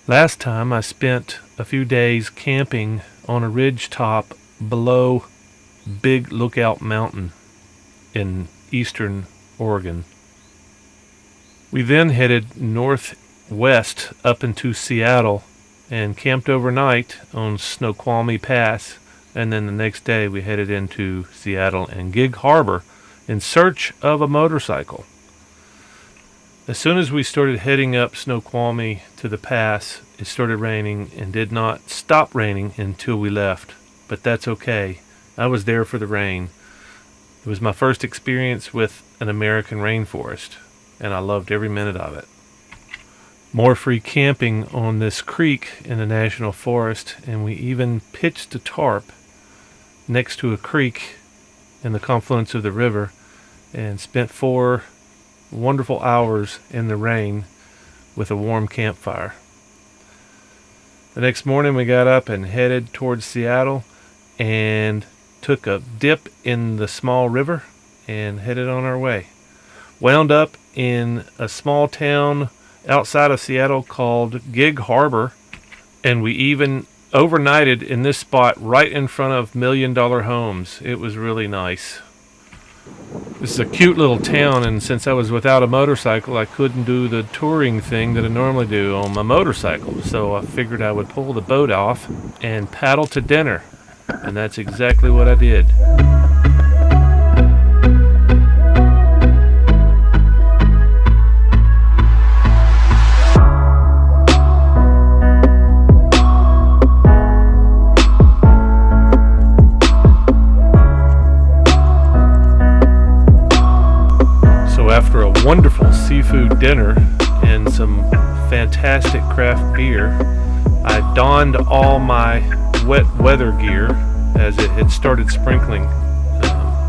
Last time I spent a few days camping on a ridge top below Big Lookout Mountain in eastern Oregon. We then headed northwest up into Seattle and camped overnight on Snoqualmie Pass, and then the next day we headed into Seattle and Gig Harbor in search of a motorcycle. As soon as we started heading up Snoqualmie to the pass, it started raining and did not stop raining until we left. But that's okay. I was there for the rain. It was my first experience with an American rainforest, and I loved every minute of it. More free camping on this creek in the national forest, and we even pitched a tarp next to a creek in the confluence of the river and spent 4 wonderful hours in the rain with a warm campfire. The next morning we got up and headed towards Seattle and took a dip in the small river and headed on our way. Wound up in a small town outside of Seattle called Gig Harbor, and we even overnighted in this spot right in front of $1 million homes. It was really nice. This is a cute little town, and since I was without a motorcycle, I couldn't do the touring thing that I normally do on my motorcycle. So I figured I would pull the boat off and paddle to dinner, and that's exactly what I did. After a wonderful seafood dinner and some fantastic craft beer, I donned all my wet weather gear as it had started sprinkling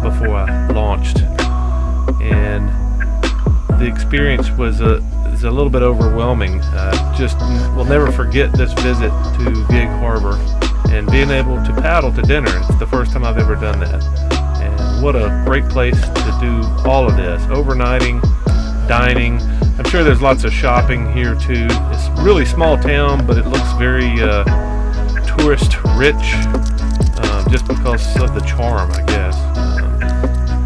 before I launched. And the experience was a little bit overwhelming. Just will never forget this visit to Gig Harbor and being able to paddle to dinner. It's the first time I've ever done that. What a great place to do all of this. Overnighting, dining. I'm sure there's lots of shopping here too. It's a really small town, but it looks very tourist rich just because of the charm, I guess.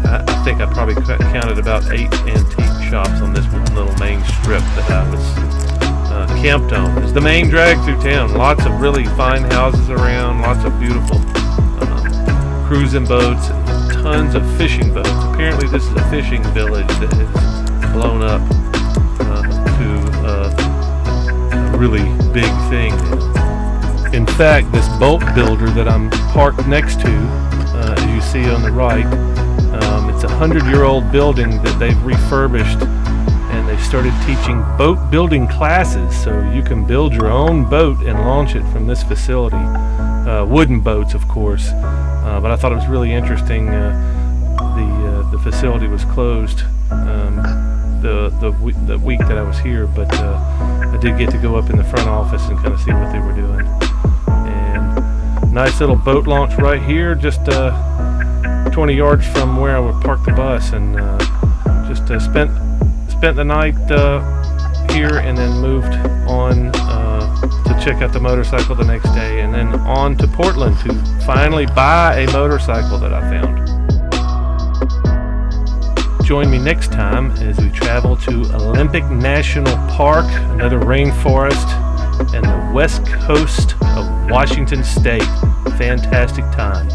I think I probably counted about 8 antique shops on this little main strip that I was camped on. It's the main drag through town. Lots of really fine houses around, lots of beautiful cruising boats, tons of fishing boats. Apparently this is a fishing village that has blown up to a really big thing. In fact, this boat builder that I'm parked next to, as you see on the right, it's a 100-year-old building that they've refurbished, and they've started teaching boat building classes, so you can build your own boat and launch it from this facility. Wooden boats, of course. But I thought it was really interesting. The facility was closed the week that I was here, but I did get to go up in the front office and kind of see what they were doing. And nice little boat launch right here, just 20 yards from where I would park the bus, and just spent the night here, and then moved on to check out the motorcycle the next day, and then on to Portland to finally buy a motorcycle that I found. Join me next time as we travel to Olympic National Park, another rainforest, and the west coast of Washington State. Fantastic time.